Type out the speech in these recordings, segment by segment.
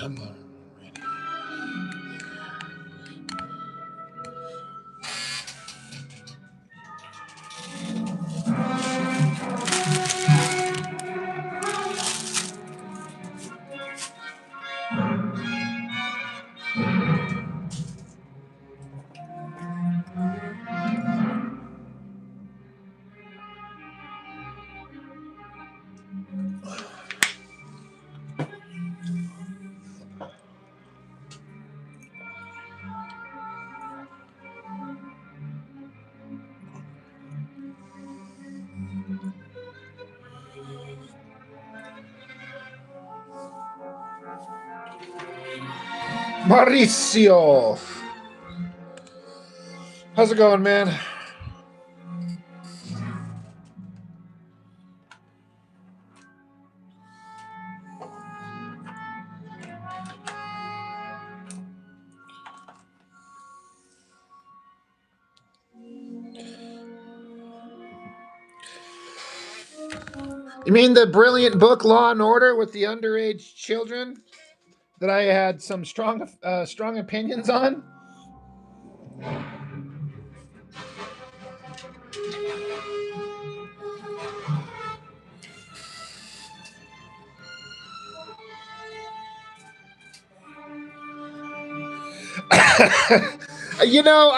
I'm ready. Mauricio, how's it going, man? You mean the brilliant book Law and Order with the underage children that I had some strong opinions on?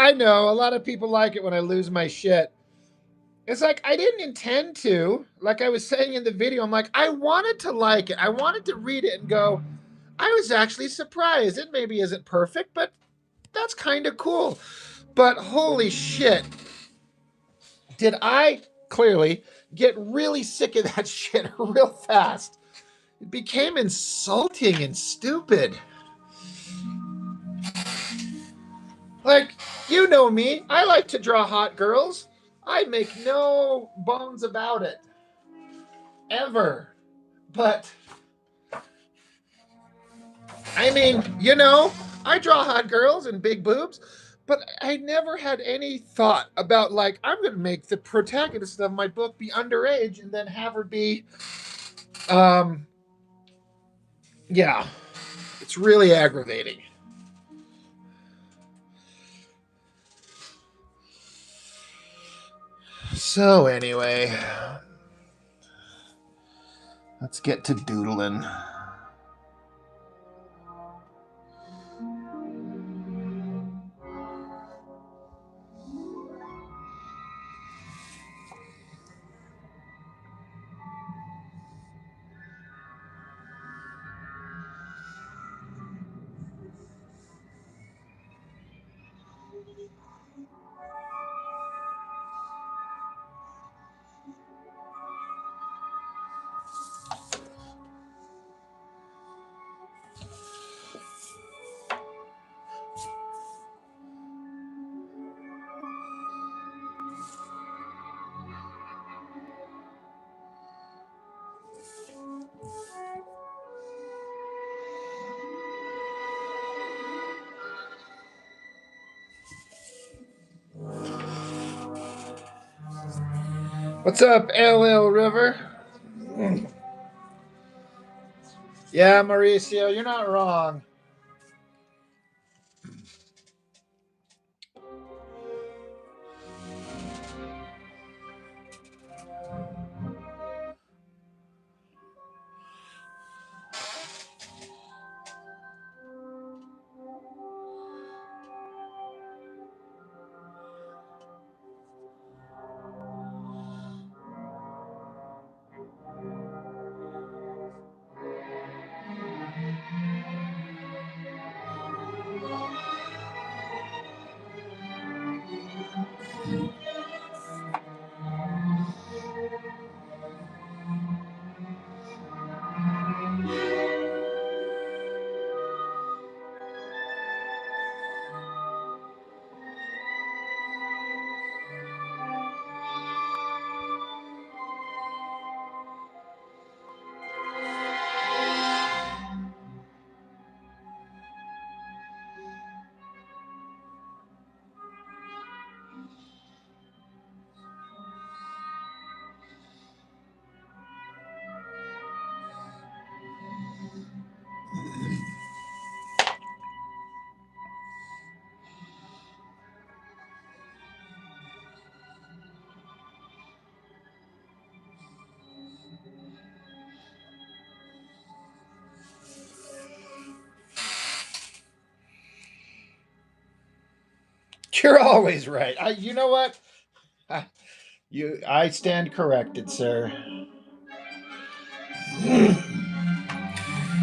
I know a lot of people like it when I lose my shit. It's like I didn't intend to. Like I was saying in the video, I'm like, I wanted to like it. I wanted to read it and go, I was actually surprised. It maybe isn't perfect, but that's kind of cool. But holy shit. Did I clearly get really sick of that shit real fast? It became insulting and stupid. Like, you know me. I like to draw hot girls. I make no bones about it. Ever. But, I mean, I draw hot girls and big boobs, but I never had any thought about, like, I'm going to make the protagonist of my book be underage and then have her be, yeah, it's really aggravating. So, anyway, let's get to doodling. What's up, LL River? Yeah, Mauricio, you're not wrong. You're always right. You know what? I stand corrected, sir.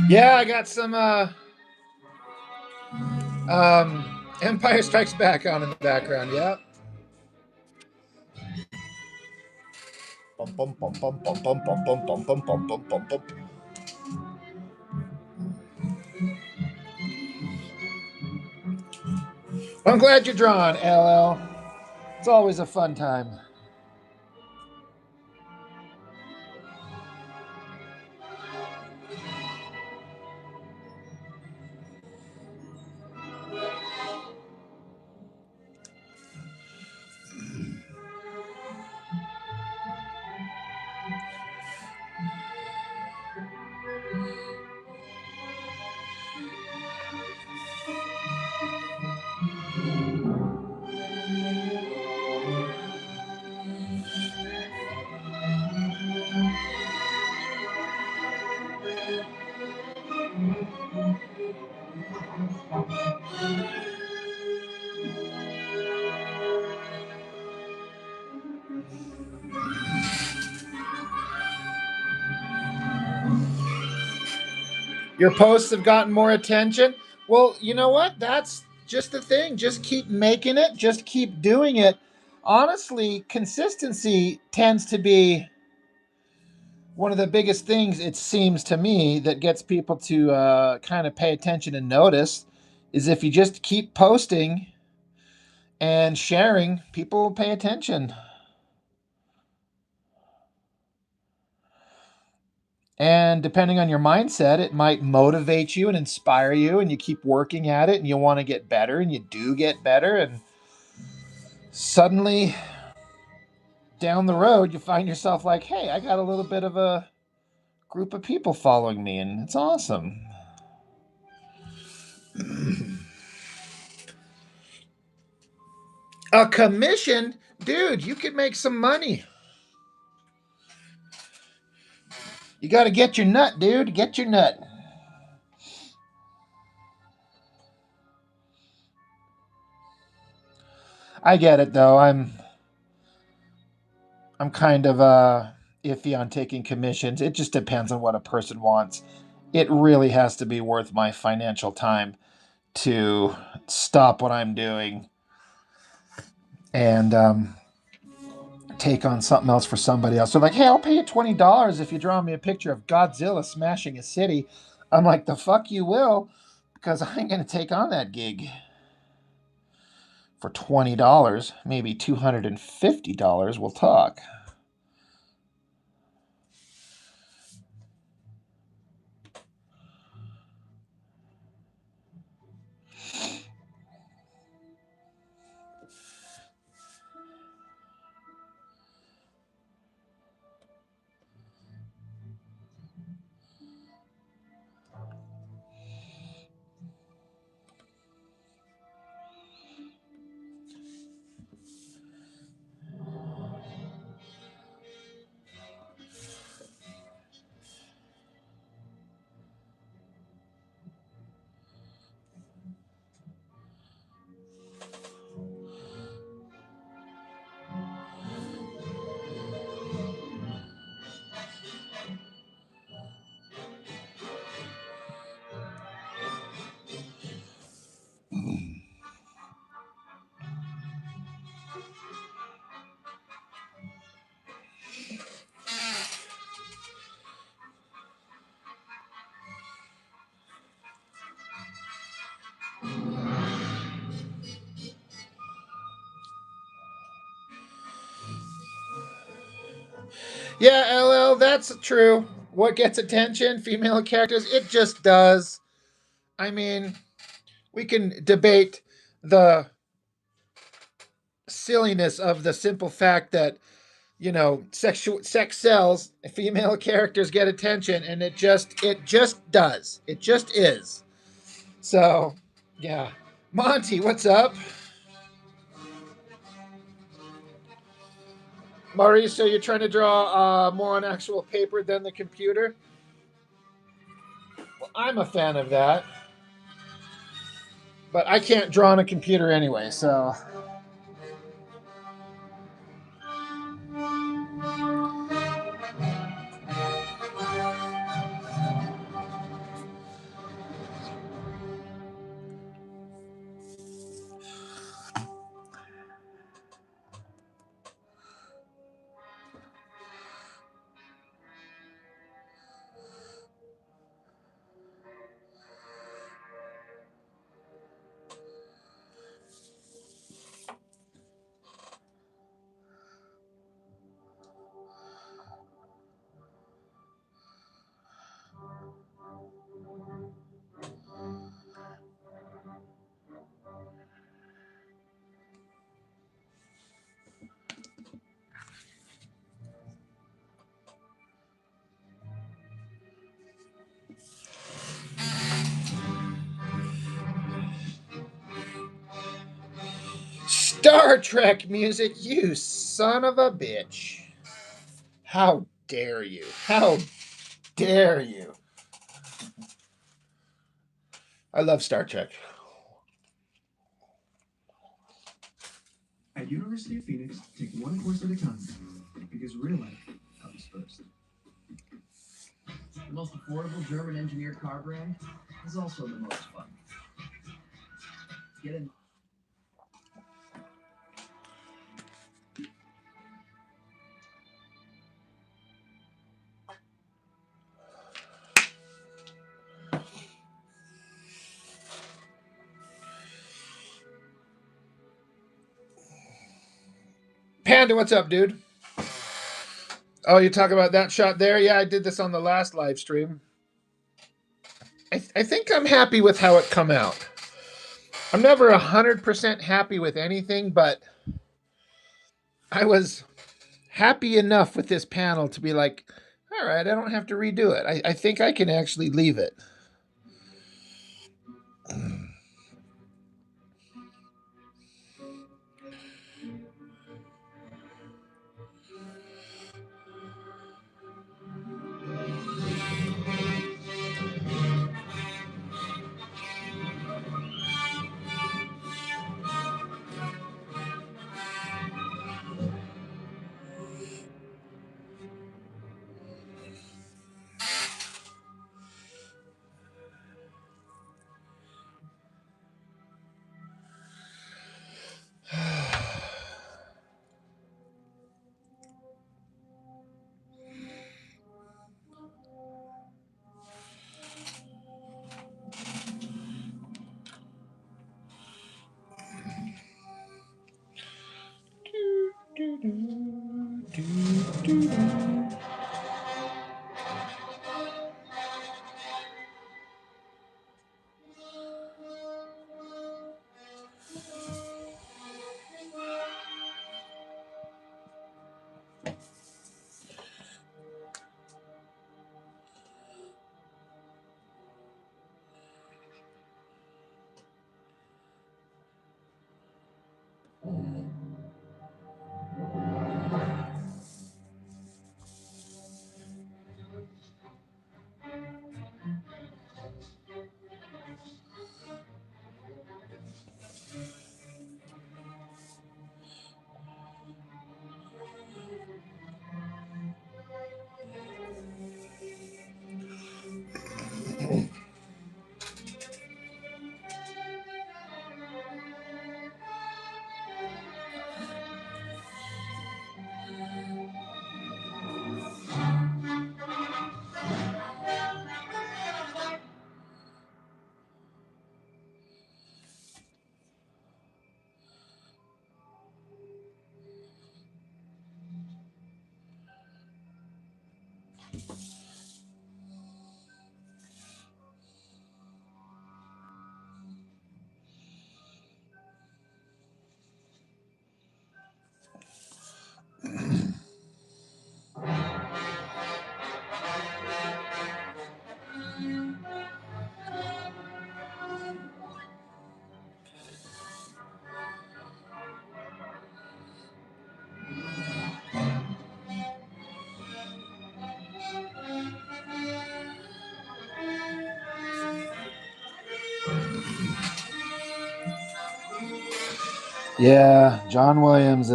Yeah, I got some Empire Strikes Back on in the background. Yeah. Bum, bum, bum, bum, bum, bum, bum, bum, bum, bum, bum, bum, bum, bum. I'm glad you're drawn, LL. It's always a fun time. Your posts have gotten more attention. Well, you know what? That's just the thing. Just keep making it, just keep doing it. Honestly, consistency tends to be one of the biggest things, it seems to me, that gets people to kind of pay attention and notice is if you just keep posting and sharing, people will pay attention. And depending on your mindset, it might motivate you and inspire you, and you keep working at it and you want to get better, and you do get better. And suddenly, down the road, you find yourself like, hey, I got a little bit of a group of people following me, and it's awesome. A commission? Dude, you could make some money. You got to get your nut, dude. Get your nut. I get it though. I'm kind of iffy on taking commissions. It just depends on what a person wants. It really has to be worth my financial time to stop what I'm doing and take on something else for somebody else. They're like, hey, I'll pay you $20 if you draw me a picture of Godzilla smashing a city. I'm like, the fuck you will, because I ain't going to take on that gig for $20, maybe $250. We'll talk. Yeah, LL, that's true. What gets attention? Female characters? It just does. I mean, we can debate the silliness of the simple fact that, sex sells, female characters get attention, and it just does. It just is. So, yeah. Monty, what's up? Maurice, so you're trying to draw more on actual paper than the computer? Well, I'm a fan of that. But I can't draw on a computer anyway, so Star Trek music, you son of a bitch. How dare you? How dare you? I love Star Trek. At University of Phoenix, take one course at a time, because real life comes first. The most affordable German engineered car brand is also the most fun. Get in. Panda, what's up, dude? Oh, you talk about that shot there? Yeah, I did this on the last live stream. I think I'm happy with how it come out. I'm never 100% happy with anything, but I was happy enough with this panel to be like, all right, I don't have to redo it. I think I can actually leave it. Yeah, John Williams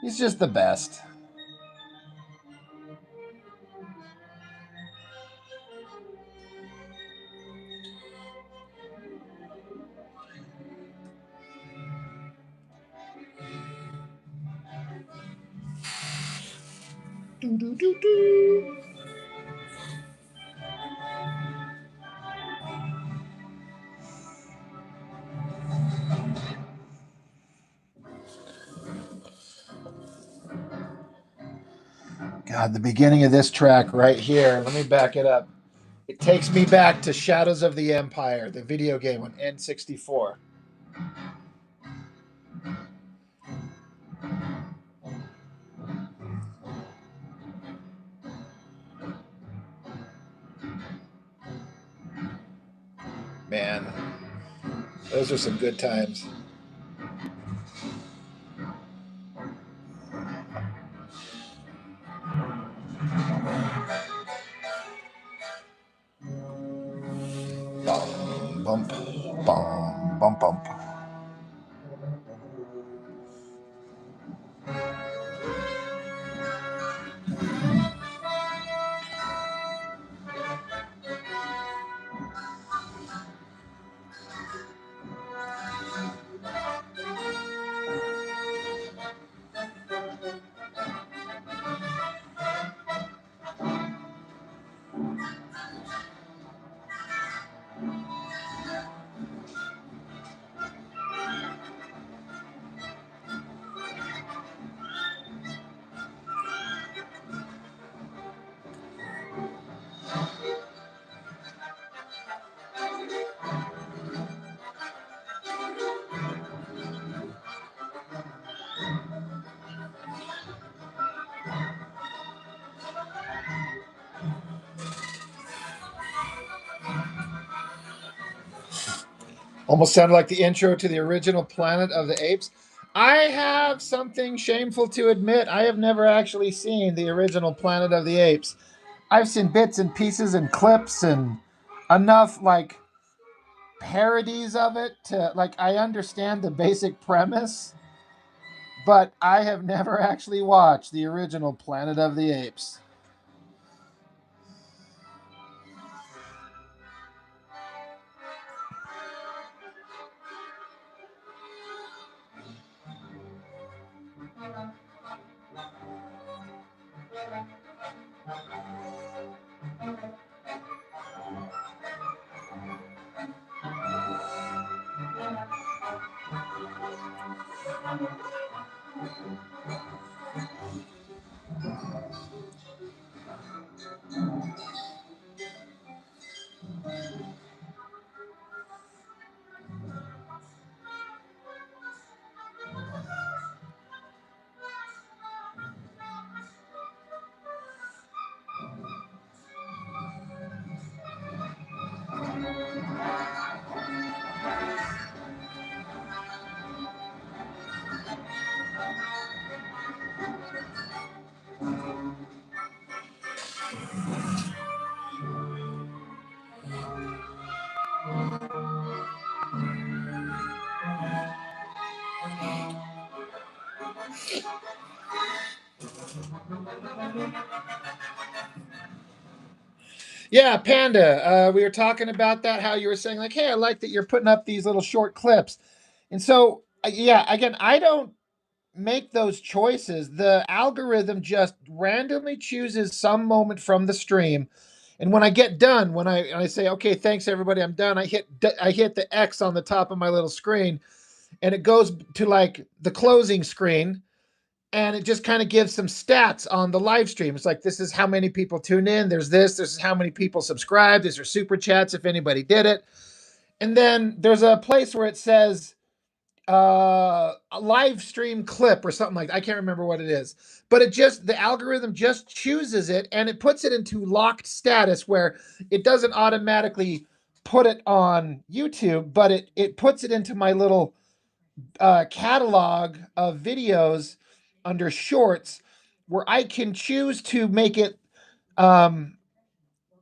he's just the best. God, the beginning of this track right here, let me back it up. It takes me back to Shadows of the Empire, the video game on N64. Man, those are some good times. Bump, bump. Almost sounded like the intro to the original Planet of the Apes. I have something shameful to admit. I have never actually seen the original Planet of the Apes. I've seen bits and pieces and clips and enough like parodies of it to like I understand the basic premise, but I have never actually watched the original Planet of the Apes. Yeah, Panda. We were talking about that. How you were saying like, "Hey, I like that you're putting up these little short clips," and so yeah, again, I don't make those choices. The algorithm just randomly chooses some moment from the stream, and when I get done, when I say, "Okay, thanks everybody, I'm done," I hit the X on the top of my little screen, and it goes to like the closing screen, and it just kind of gives some stats on the live stream. It's like this is how many people tune in. This is how many people subscribe. These are super chats if anybody did it. And then there's a place where it says a live stream clip or something like that. I can't remember what it is. But the algorithm just chooses it and it puts it into locked status where it doesn't automatically put it on YouTube, but it puts it into my little catalog of videos under shorts where I can choose to make it um,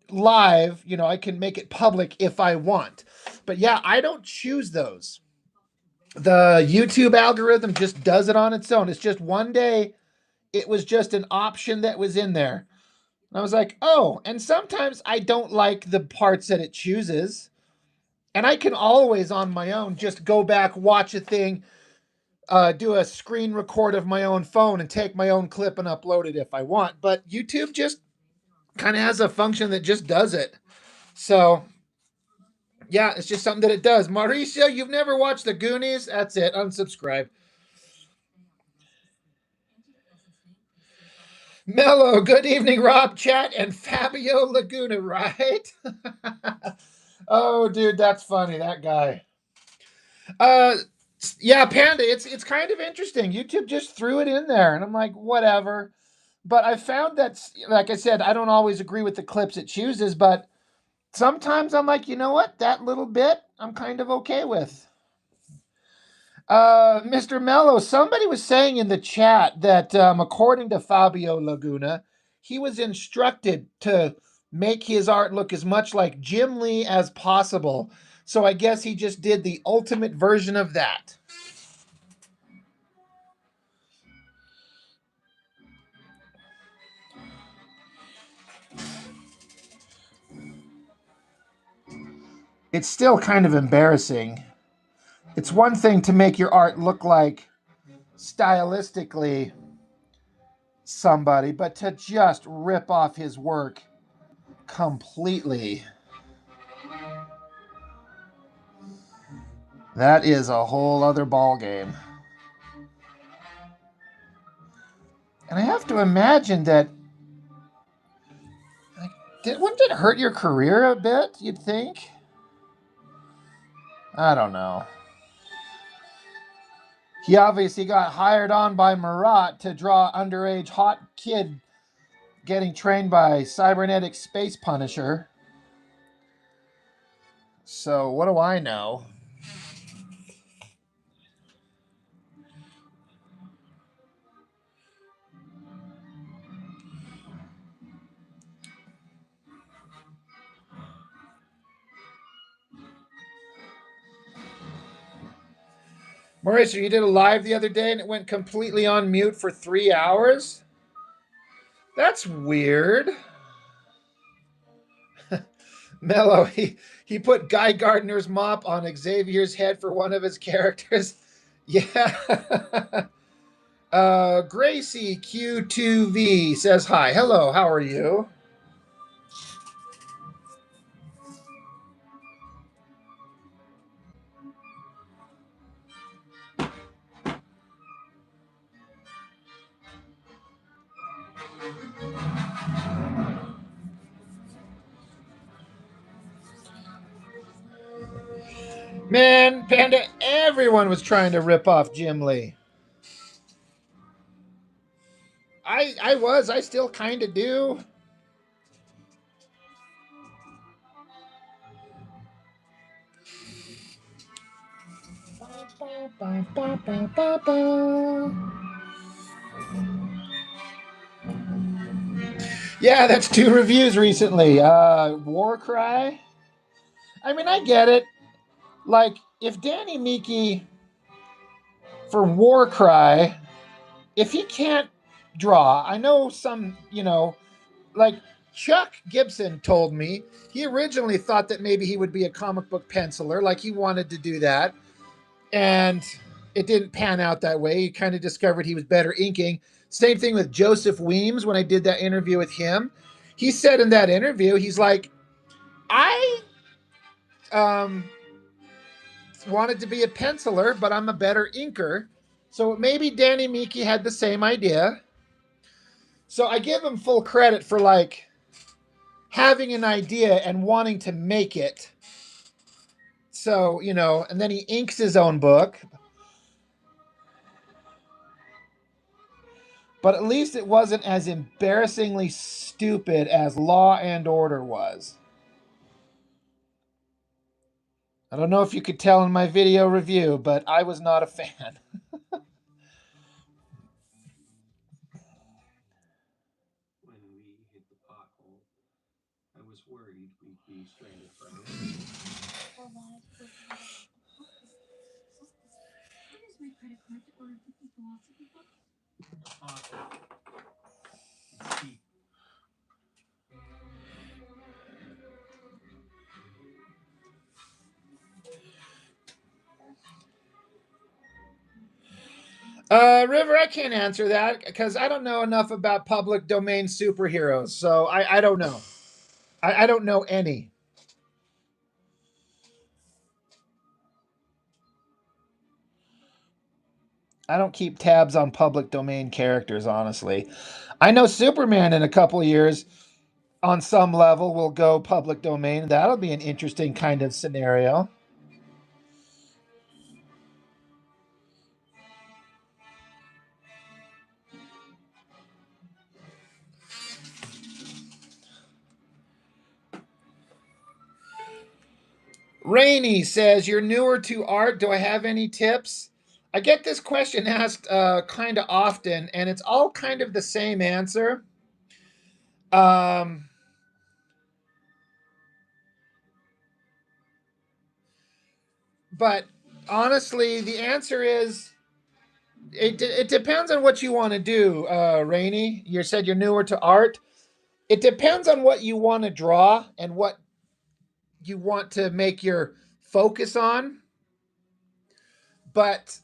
live. You know, I can make it public if I want. But yeah, I don't choose those. The YouTube algorithm just does it on its own. It's just one day, it was just an option that was in there. And I was like, oh, and sometimes I don't like the parts that it chooses. And I can always on my own just go back, watch a thing, do a screen record of my own phone and take my own clip and upload it if I want. But YouTube just kind of has a function that just does it. So yeah, it's just something that it does. Mauricio, you've never watched The Goonies? That's it. Unsubscribe. Mello, good evening, Rob, Chat, and Fabio Laguna, right? Oh, dude, that's funny. That guy. Uh, yeah, Panda. It's kind of interesting. YouTube just threw it in there, and I'm like, whatever. But I found that, like I said, I don't always agree with the clips it chooses, but sometimes I'm like, you know what? That little bit, I'm kind of okay with. Mr. Mello, somebody was saying in the chat that according to Fabio Laguna, he was instructed to make his art look as much like Jim Lee as possible. So I guess he just did the ultimate version of that. It's still kind of embarrassing. It's one thing to make your art look like stylistically somebody, but to just rip off his work completely, that is a whole other ball game. And I have to imagine that, wouldn't it hurt your career a bit, you'd think? I don't know. He obviously got hired on by Marat to draw underage hot kid getting trained by cybernetic space Punisher. So what do I know? Mauricio, you did a live the other day and it went completely on mute for 3 hours? That's weird. Mello, he put Guy Gardner's mop on Xavier's head for one of his characters. Yeah. Gracie Q2V says hi. Hello, how are you? Man, Panda, everyone was trying to rip off Jim Lee. I still kind of do. Yeah, that's 2 reviews recently. Warcry. I mean, I get it. Like, if Danny Miki for Warcry, if he can't draw, I know some, like Chuck Gibson told me he originally thought that maybe he would be a comic book penciler, like he wanted to do that. And it didn't pan out that way. He kind of discovered he was better inking. Same thing with Joseph Weems when I did that interview with him. He said in that interview, he's like, I um, wanted to be a penciler, but I'm a better inker. So maybe Danny Miki had the same idea. So I give him full credit for like having an idea and wanting to make it. So, and then he inks his own book. But at least it wasn't as embarrassingly stupid as Law and Order was. I don't know if you could tell in my video review, but I was not a fan. When we hit the pothole, I was worried we'd be stranded forever. It's deep. River, I can't answer that because I don't know enough about public domain superheroes. So I don't know. I don't know any. I don't keep tabs on public domain characters, honestly. I know Superman in a couple of years, on some level, will go public domain. That'll be an interesting kind of scenario. Rainey says, "You're newer to art. Do I have any tips?" I get this question asked kind of often, and it's all kind of the same answer. Um, But honestly, the answer is it depends on what you want to do, Rainey. You said you're newer to art. It depends on what you want to draw and what you want to make your focus on. But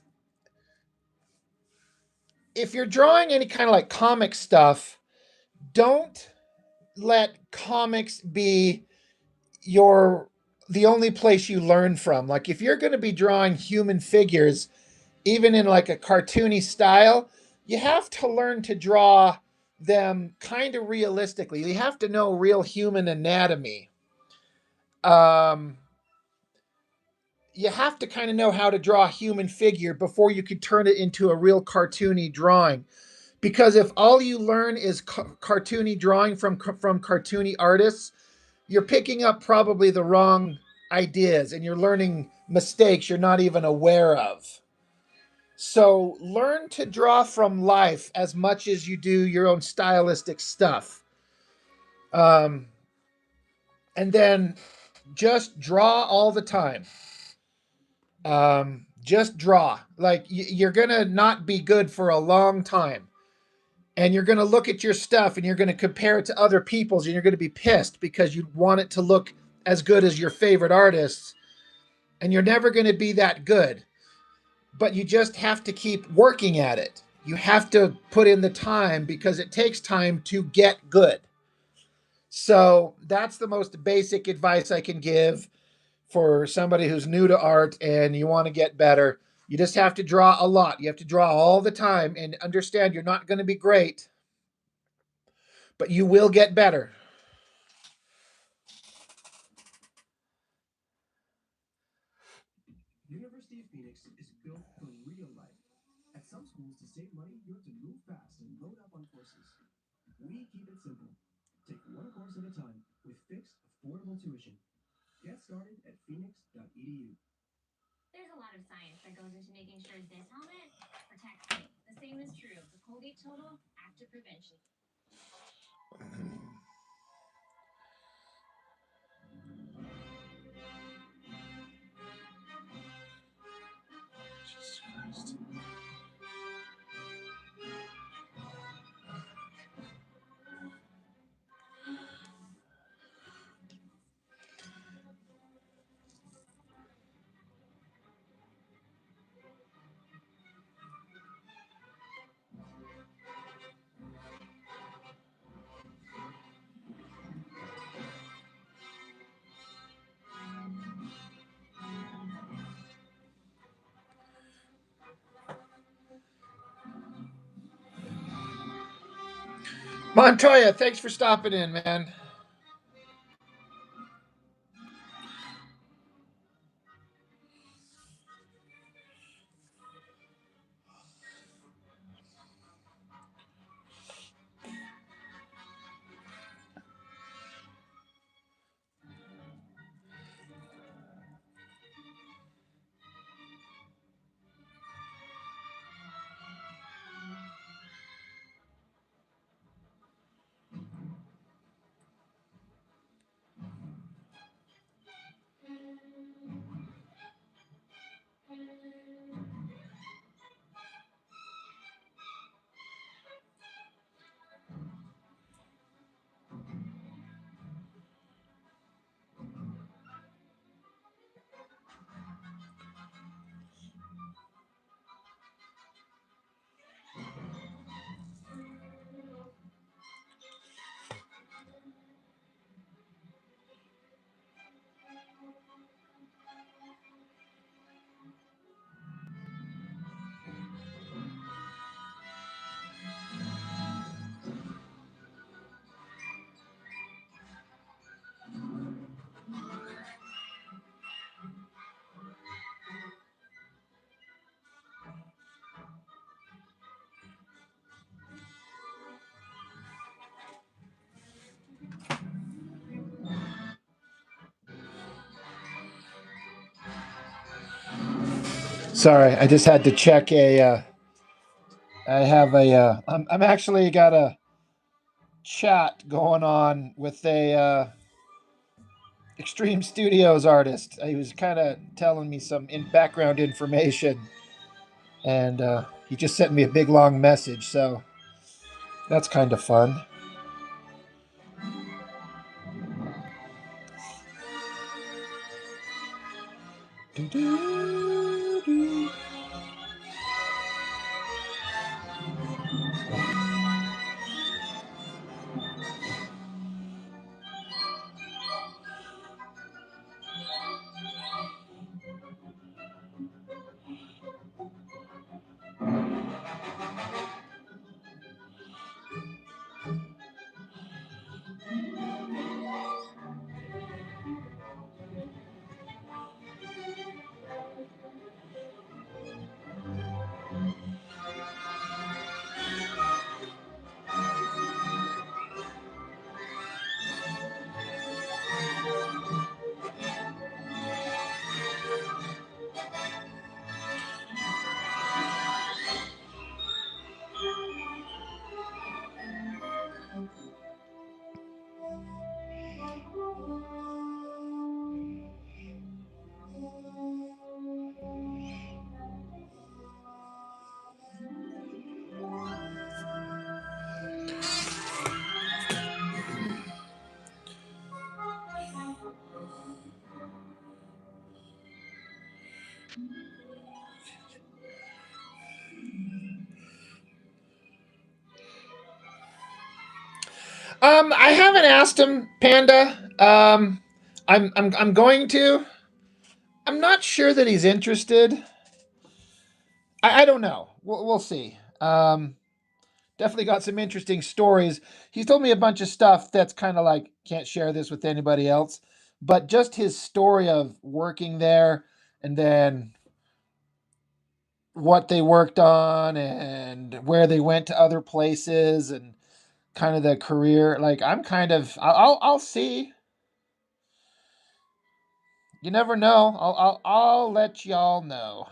if you're drawing any kind of like comic stuff, don't let comics be your the only place you learn from. Like if you're going to be drawing human figures, even in like a cartoony style, you have to learn to draw them kind of realistically. You have to know real human anatomy. Um, you have to kind of know how to draw a human figure before you could turn it into a real cartoony drawing. Because if all you learn is cartoony drawing from cartoony artists, you're picking up probably the wrong ideas and you're learning mistakes you're not even aware of. So learn to draw from life as much as you do your own stylistic stuff. Um, and then just draw all the time. Just draw. Like you're going to not be good for a long time. And you're going to look at your stuff and you're going to compare it to other people's and you're going to be pissed because you want it to look as good as your favorite artists. And you're never going to be that good. But you just have to keep working at it. You have to put in the time because it takes time to get good. So that's the most basic advice I can give for somebody who's new to art and you want to get better. You just have to draw a lot. You have to draw all the time and understand you're not going to be great, but you will get better. University of Phoenix is built for real life. At some schools, to save money, you have to move fast and load up on courses. We keep it simple. Take one course at a time with fixed, affordable tuition. Get started at phoenix.edu. There's a lot of science that goes into making sure this helmet protects me. The same is true of the Colgate Total Active Prevention. Jesus Christ. Montoya, thanks for stopping in, man. Sorry, I just had to check a. I have a. I'm actually got a chat going on with Extreme Studios artist. He was kind of telling me some background information, and he just sent me a big long message. So that's kind of fun. Do-do-do. I haven't asked him, Panda. I'm going to. I'm not sure that he's interested. I don't know. We'll see. Definitely got some interesting stories. He's told me a bunch of stuff that's kind of like can't share this with anybody else. But just his story of working there and then what they worked on and where they went to other places and kind of the career. Like I'm kind of I'll see. You never know. I'll let y'all know.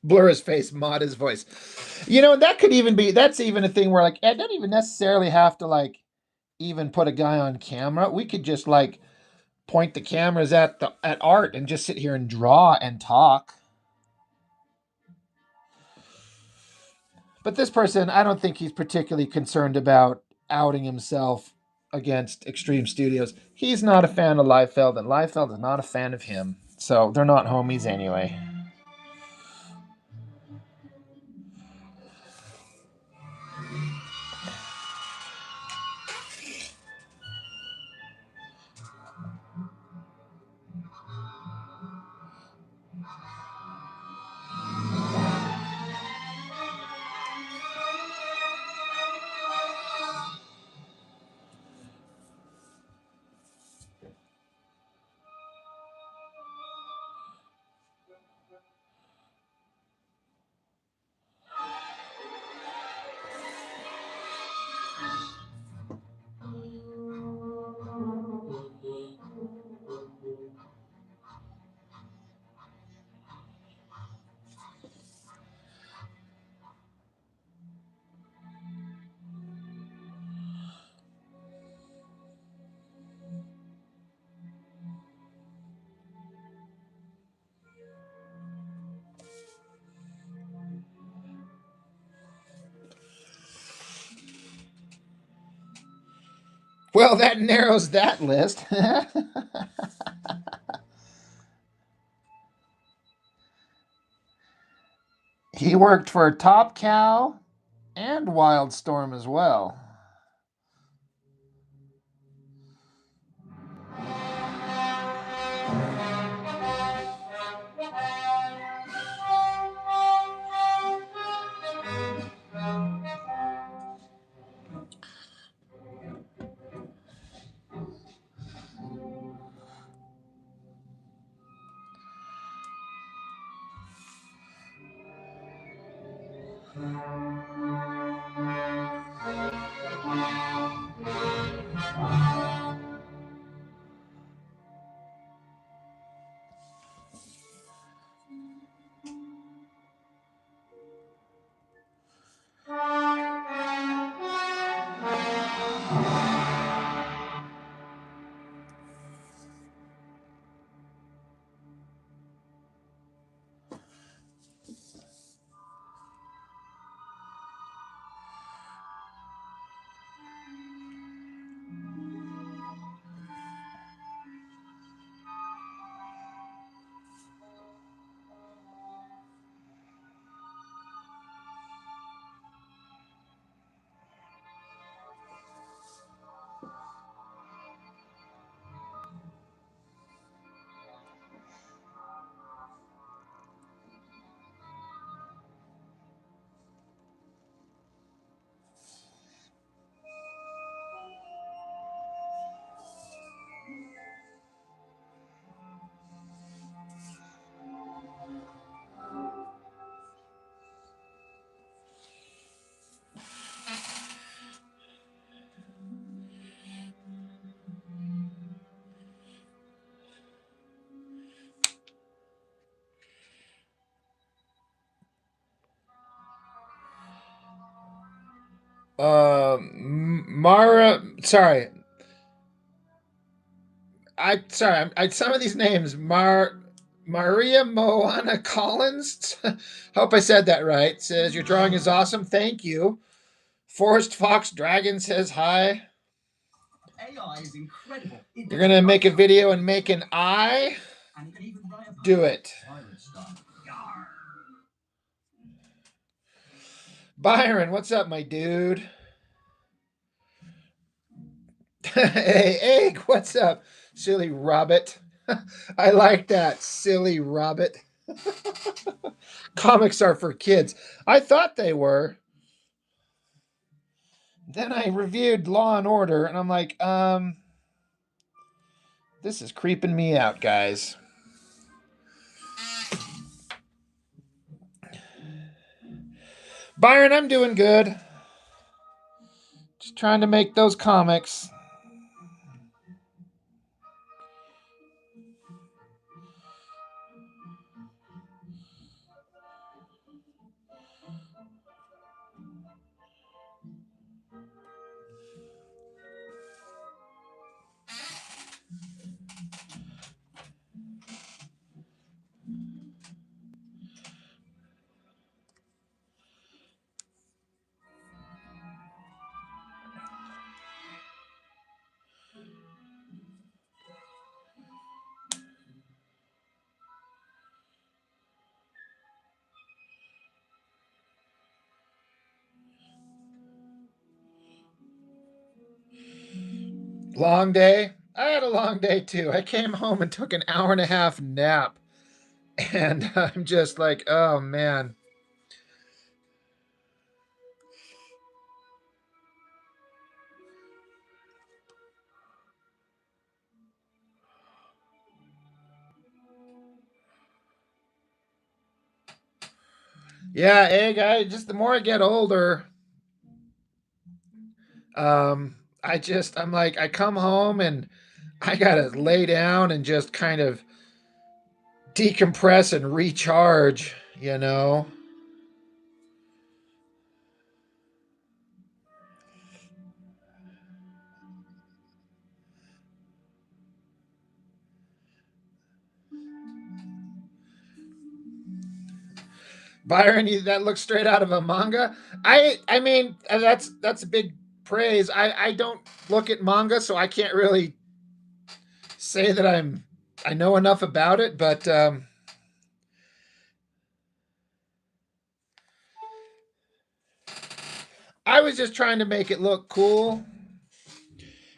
Blur his face, mod his voice. You know, that could even be that's even a thing where like it doesn't even necessarily have to like even put a guy on camera. We could just like point the cameras at art and just sit here and draw and talk. But this person, I don't think he's particularly concerned about outing himself against Extreme Studios. He's not a fan of Liefeld, and Liefeld is not a fan of him. So they're not homies anyway. Well, that narrows that list. He worked for Top Cow and Wildstorm as well. Mara, sorry. Some of these names, Maria Moana Collins. Hope I said that right. Says your drawing is awesome. Thank you. Forest Fox Dragon says hi. AI is incredible. You're gonna make a video and make an eye. And it can even write a Do it. pirate style. Yarr. Byron, what's up, my dude? Hey, Egg, what's up? Silly Robbit. I like that, silly Robbit. Comics are for kids. I thought they were. Then I reviewed Law and Order, and I'm like, this is creeping me out, guys. Byron, I'm doing good. Just trying to make those comics. Long day? I had a long day too. I came home and took an hour and a half nap. And I'm just like, oh man. Yeah, Egg, the more I get older, I'm like, I come home and I gotta lay down and just kind of decompress and recharge, you know? Byron, that looks straight out of a manga. I mean, that's a big praise. I don't look at manga, so I can't really say that I know enough about it, but I was just trying to make it look cool.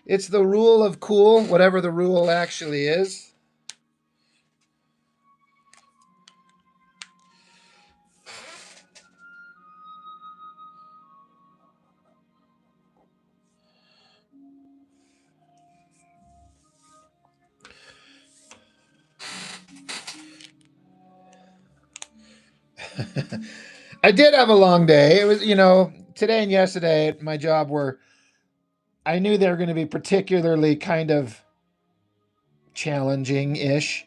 It's the rule of cool, whatever the rule actually is. I did have a long day. It was, today and yesterday at my job were, I knew they were going to be particularly kind of challenging ish.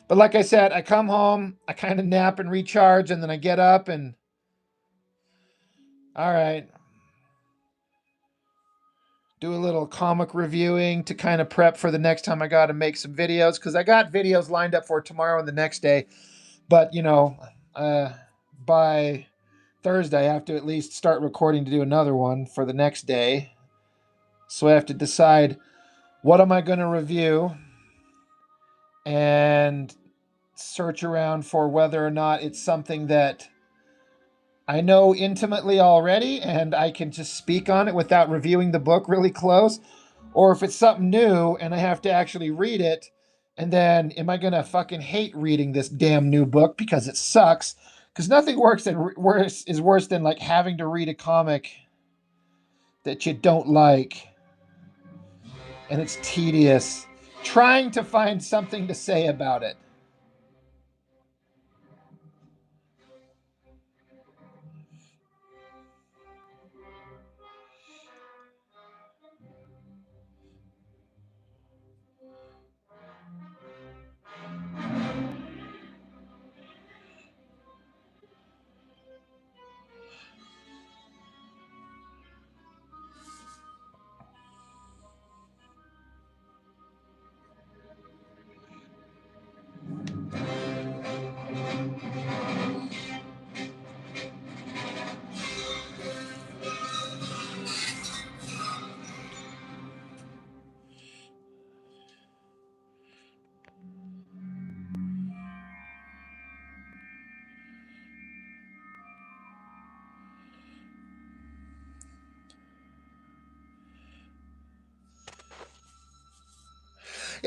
But like I said, I come home, I kind of nap and recharge, and then I get up and, all right, do a little comic reviewing to kind of prep for the next time I got to make some videos, because I got videos lined up for tomorrow and the next day. But, by Thursday, I have to at least start recording to do another one for the next day. So I have to decide, what am I going to review, and search around for whether or not it's something that I know intimately already and I can just speak on it without reviewing the book really close, or if it's something new and I have to actually read it. And then, am I going to fucking hate reading this damn new book because it sucks? Because nothing is worse than like having to read a comic that you don't like, and it's tedious trying to find something to say about it.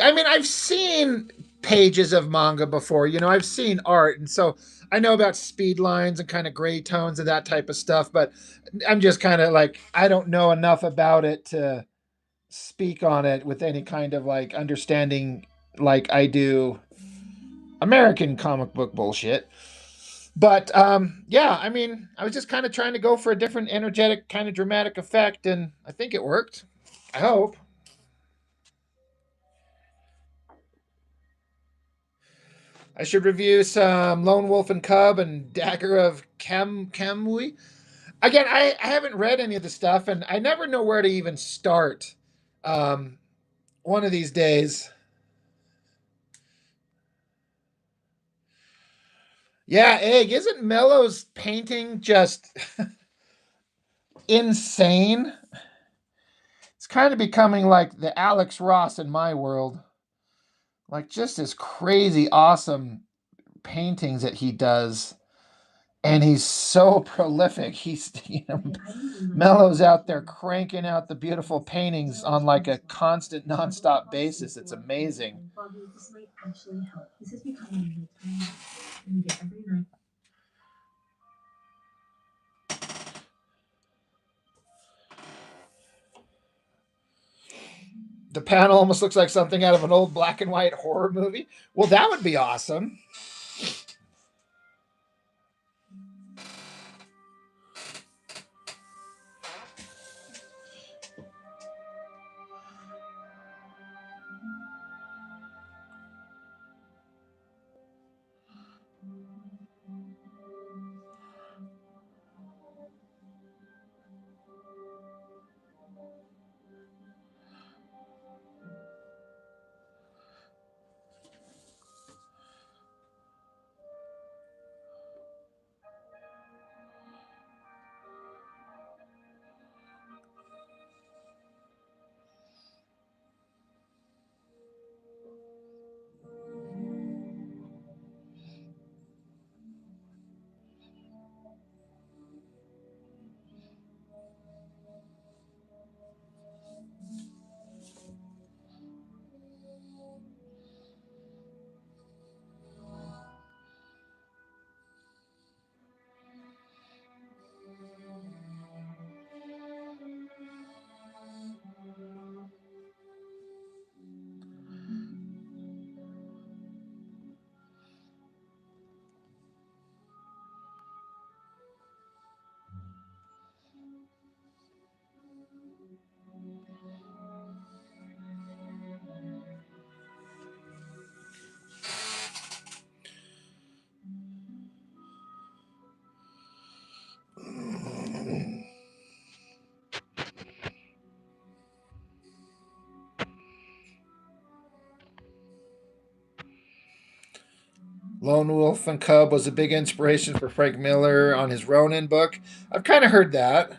I mean, I've seen pages of manga before. I've seen art, and so I know about speed lines and kind of gray tones and that type of stuff. But I'm just kind of like, I don't know enough about it to speak on it with any kind of like understanding like I do American comic book bullshit. But yeah, I mean, I was just kind of trying to go for a different, energetic, kind of dramatic effect, and I think it worked. I hope. I should review some Lone Wolf and Cub and Dagger of Kamui. Again, I haven't read any of the stuff, and I never know where to even start. Um, One of these days. Yeah, Egg, isn't Mello's painting just insane? It's kind of becoming like the Alex Ross in my world. Like, just this crazy, awesome paintings that he does. And he's so prolific. Mello's out there cranking out the beautiful paintings on like a constant, nonstop basis. It's amazing. The panel almost looks like something out of an old black and white horror movie. Well, that would be awesome. Lone Wolf and Cub was a big inspiration for Frank Miller on his Ronin book. I've kind of heard that.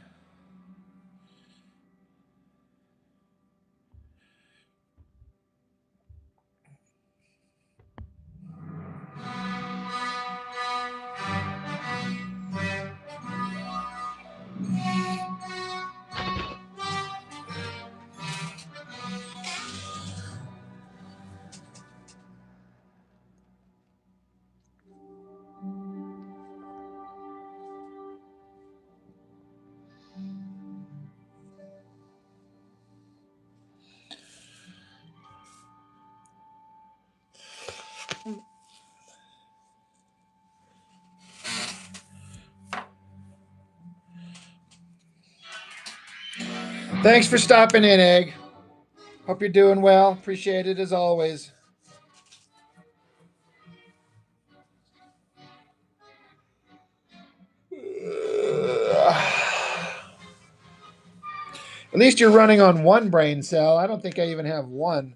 Thanks for stopping in, Egg. Hope you're doing well. Appreciate it as always. At least you're running on one brain cell. I don't think I even have one.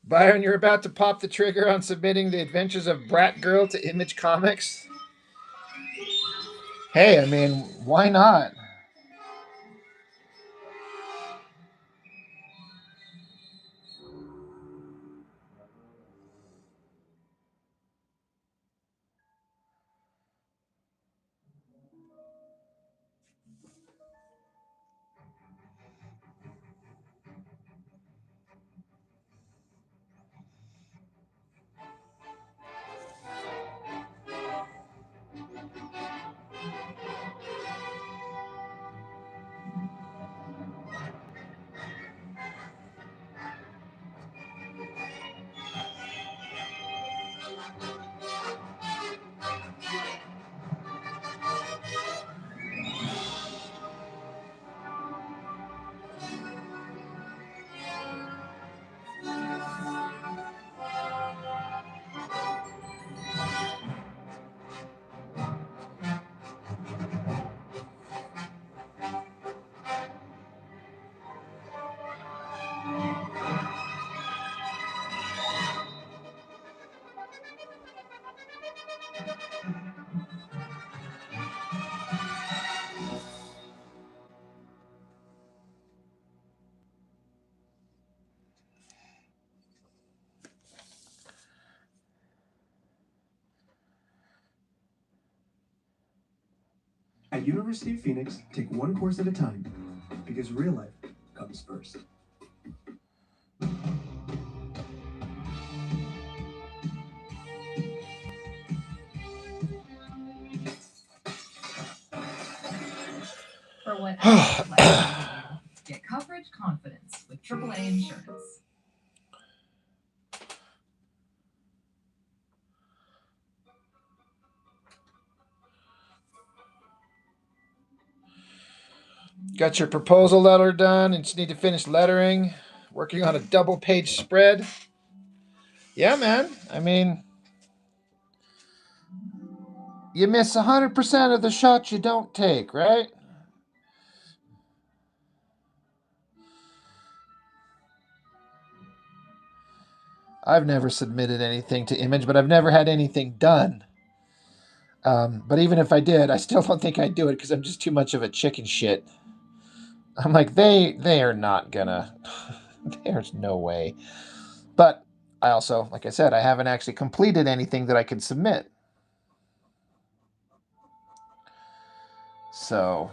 Byron, you're about to pop the trigger on submitting the Adventures of Brat Girl to Image Comics. Hey, I mean, why not? At University of Phoenix, take one course at a time, because real life comes first. For whatever life get coverage confidence with AAA insurance. Got your proposal letter done and just need to finish lettering. Working on a double page spread. Yeah, man. I mean, you miss 100% of the shots you don't take, right? I've never submitted anything to Image, but I've never had anything done. But even if I did, I still don't think I'd do it because I'm just too much of a chicken shit. I'm like, they are not gonna. There's no way. But I also, like I said, I haven't actually completed anything that I could submit. So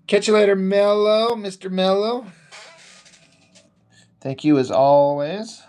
catch you later, Mello, Mr. Mello. Thank you as always.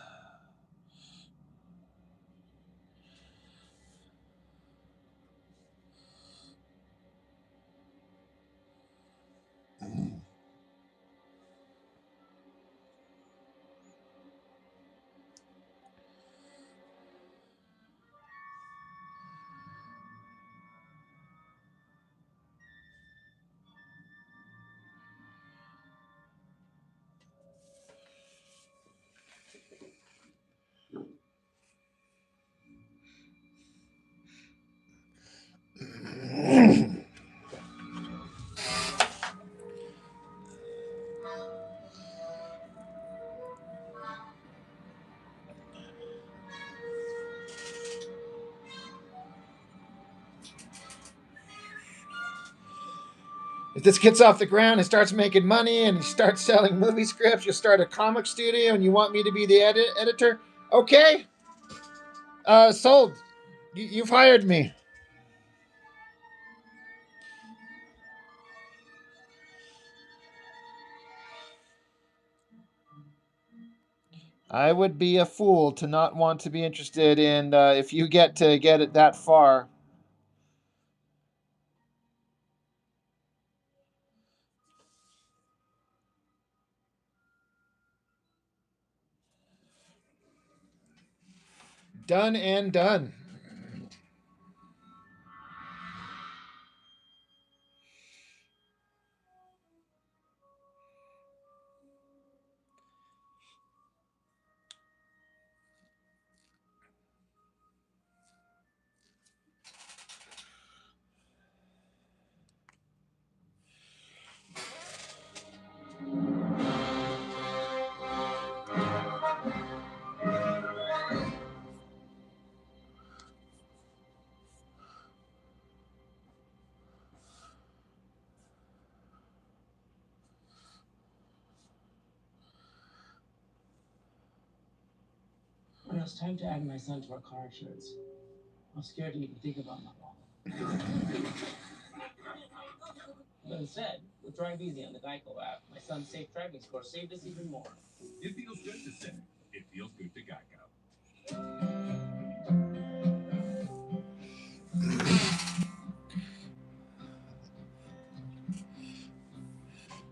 If this gets off the ground and starts making money and you start selling movie scripts, you start a comic studio and you want me to be the editor, okay. Sold. You've hired me. I would be a fool to not want to be interested in if you get it that far. Done and done. When it was time to add my son to our car insurance, I was scared to even think about my wallet. But instead, with Drive Easy on the Geico app, my son's safe driving score saved us even more. It feels good to say. It feels good to Geico.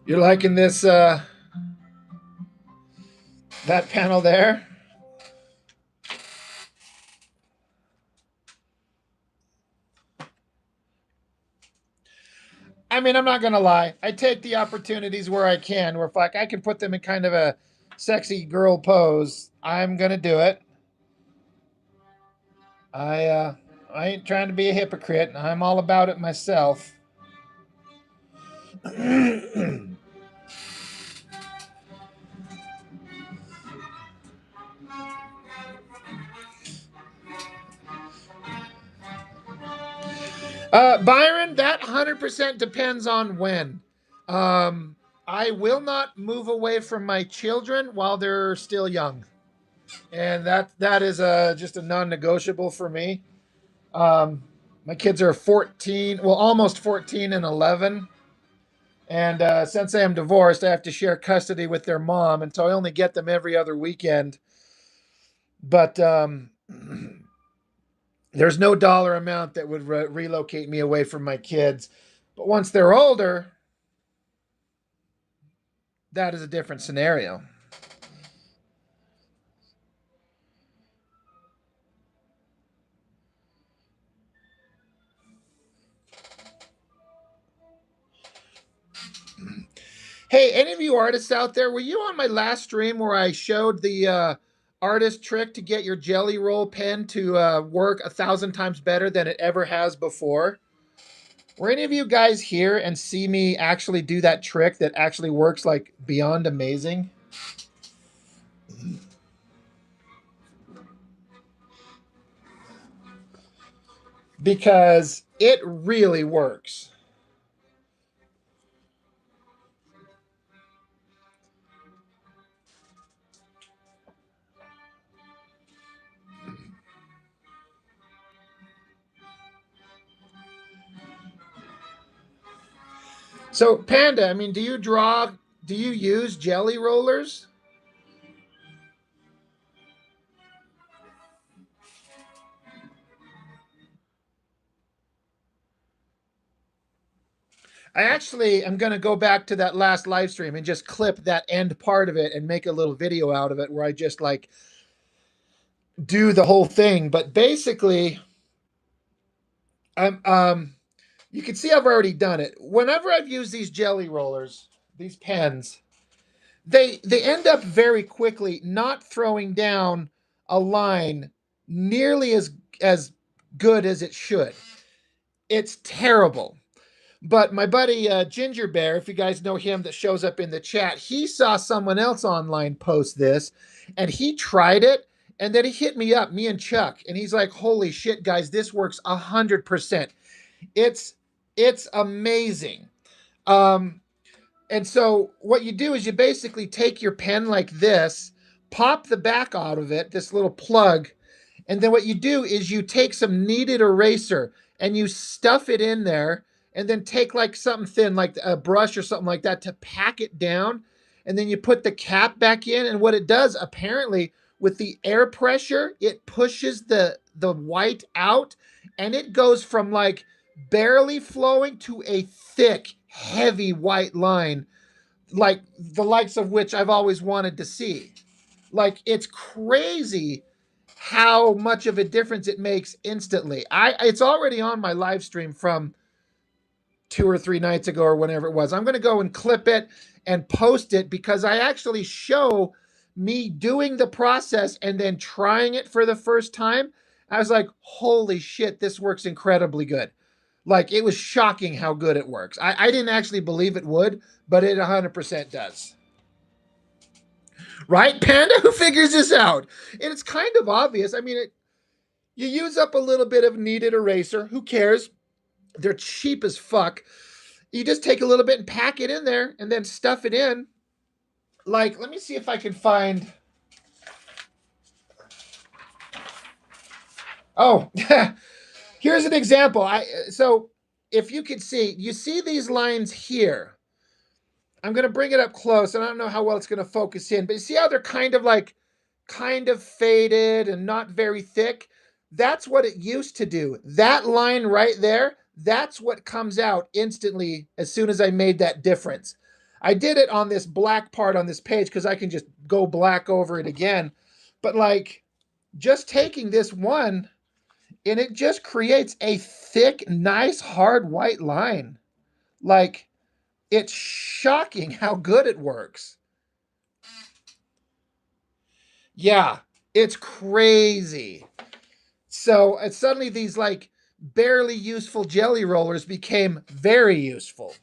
You're liking this that panel there? I mean, I'm not gonna lie. I take the opportunities where I can. Where if like I can put them in kind of a sexy girl pose, I'm gonna do it. I ain't trying to be a hypocrite. I'm all about it myself. Byron, that 100% depends on when. Um, I will not move away from my children while they're still young, and that is just a non-negotiable for me. Um, my kids are 14, well, almost 14 and 11, and since I am divorced, I have to share custody with their mom, and so I only get them every other weekend. But there's no dollar amount that would relocate me away from my kids. But once they're older, that is a different scenario. Hey, any of you artists out there, were you on my last stream where I showed the artist trick to get your jelly roll pen to work 1,000 times better than it ever has before? Were any of you guys here and see me actually do that trick that actually works like beyond amazing? Because it really works. So, Panda, I mean, do you use jelly rollers? I actually am going to go back to that last live stream and just clip that end part of it and make a little video out of it where I just like do the whole thing. But basically, I'm you can see I've already done it. Whenever I've used these jelly rollers, these pens, they end up very quickly not throwing down a line nearly as good as it should. It's terrible. But my buddy Ginger Bear, if you guys know him that shows up in the chat, he saw someone else online post this and he tried it and then he hit me up, me and Chuck, and he's like, holy shit, guys, this works 100%. It's amazing. Um, and so what you do is you basically take your pen like this, pop the back out of it, this little plug, and then what you do is you take some kneaded eraser and you stuff it in there and then take like something thin, like a brush or something like that to pack it down. And then you put the cap back in. And what it does, apparently, with the air pressure, it pushes the white out and it goes from like barely flowing to a thick, heavy white line, like the likes of which I've always wanted to see. Like it's crazy how much of a difference it makes instantly. It's already on my live stream from 2 or 3 nights ago or whenever it was. I'm going to go and clip it and post it because I actually show me doing the process and then trying it for the first time. I was like, holy shit, this works incredibly good. Like it was shocking how good it works. I didn't actually believe it would, but it 100% does. Right, Panda? Who figures this out? And it's kind of obvious. I mean, you use up a little bit of kneaded eraser. Who cares? They're cheap as fuck. You just take a little bit and pack it in there and then stuff it in. Like, let me see if I can find. Oh, here's an example. So if you could see, you see these lines here. I'm going to bring it up close. And I don't know how well it's going to focus in, but you see how they're kind of faded and not very thick? That's what it used to do. That line right there, that's what comes out instantly as soon as I made that difference. I did it on this black part on this page because I can just go black over it again. But like just taking this one and it just creates a thick, nice, hard white line. Like, it's shocking how good it works. Yeah, it's crazy. So suddenly these like barely useful jelly rollers became very useful.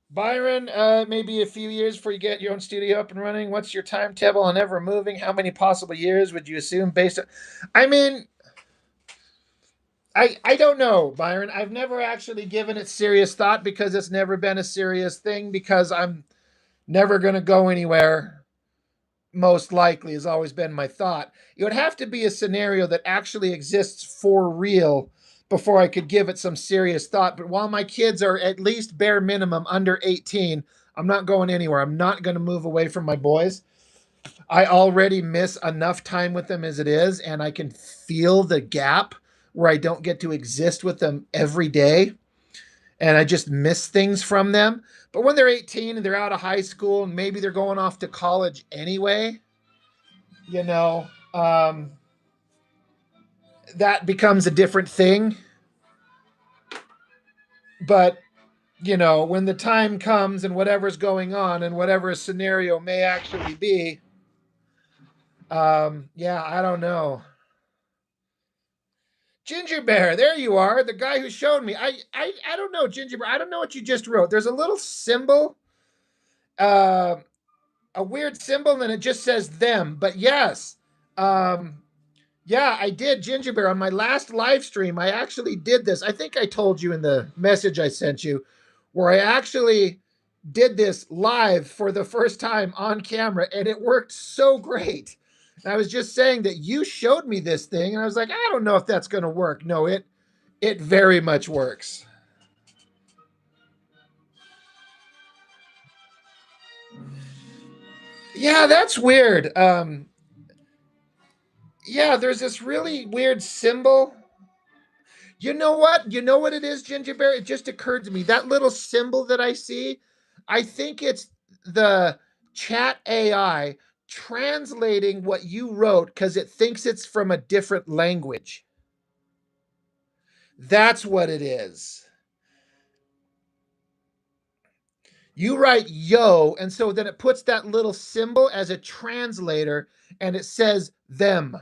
Byron, maybe a few years before you get your own studio up and running. What's your timetable on ever moving? How many possible years would you assume based on? I mean, I don't know, Byron. I've never actually given it serious thought because it's never been a serious thing because I'm never going to go anywhere. Most likely has always been my thought. It would have to be a scenario that actually exists for real before I could give it some serious thought. But while my kids are at least bare minimum under 18, I'm not going anywhere. I'm not going to move away from my boys. I already miss enough time with them as it is, and I can feel the gap where I don't get to exist with them every day. And I just miss things from them. But when they're 18 and they're out of high school and maybe they're going off to college anyway, you know, that becomes a different thing. But, you know, when the time comes and whatever's going on and whatever a scenario may actually be, yeah, I don't know. Ginger Bear, there you are, the guy who showed me. I don't know, Ginger Bear. I don't know what you just wrote. There's a little symbol, uh, a weird symbol, and it just says them. But yes, yeah, I did, Ginger Bear, on my last live stream. I actually did this. I think I told you in the message I sent you, where I actually did this live for the first time on camera, and it worked so great. And I was just saying that you showed me this thing, and I was like, I don't know if that's going to work. No, it very much works. Yeah, that's weird. Yeah, there's this really weird symbol. You know what? You know what it is, Ginger Bear? It just occurred to me. That little symbol that I see, I think it's the chat AI translating what you wrote because it thinks it's from a different language. That's what it is. You write yo, and so then it puts that little symbol as a translator and it says them.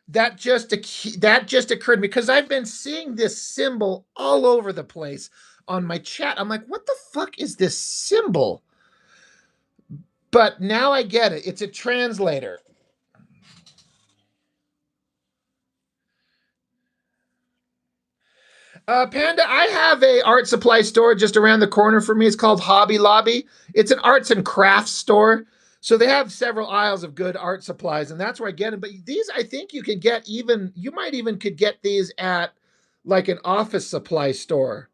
That just occurred to me because I've been seeing this symbol all over the place on my chat. I'm like, what the fuck is this symbol? But now I get it. It's a translator. Panda, I have a art supply store just around the corner from me. It's called Hobby Lobby. It's an arts and crafts store. So they have several aisles of good art supplies, and that's where I get them. But these, I think you can get you might even could get these at like an office supply store.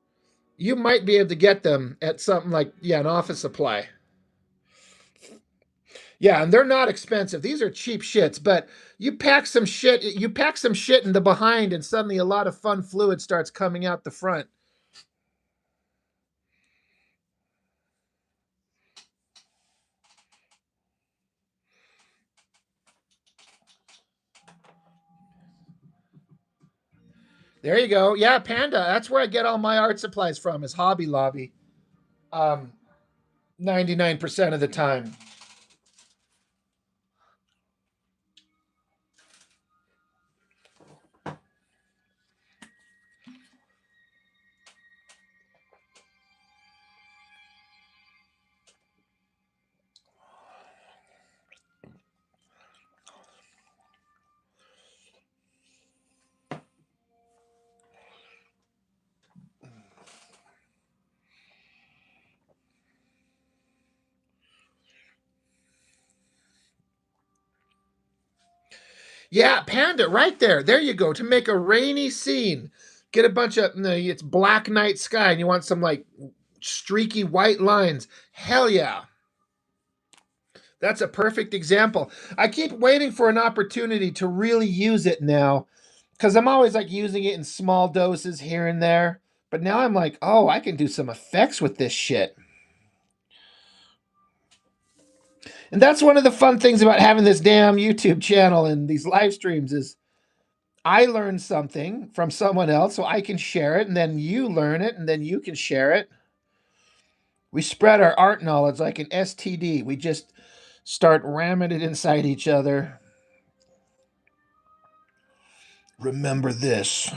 You might be able to get them at something like, yeah, an office supply. Yeah, and they're not expensive. These are cheap shits, but you pack some shit in the behind and suddenly a lot of fun fluid starts coming out the front. There you go. Yeah, Panda. That's where I get all my art supplies from, is Hobby Lobby. 99% of the time. Yeah, Panda, right there. There you go. To make a rainy scene. Get a bunch of, it's black night sky and you want some like streaky white lines. Hell yeah. That's a perfect example. I keep waiting for an opportunity to really use it now because I'm always like using it in small doses here and there. But now I'm like, oh, I can do some effects with this shit. And that's one of the fun things about having this damn YouTube channel and these live streams is I learn something from someone else so I can share it, and then you learn it and then you can share it. We spread our art knowledge like an STD. We just start ramming it inside each other. Remember this.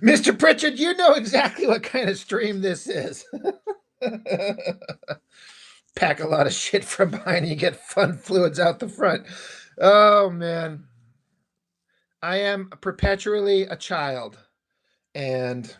Mr. Pritchard, you know exactly what kind of stream this is. Pack a lot of shit from behind and you get fun fluids out the front. Oh, man. I am perpetually a child. And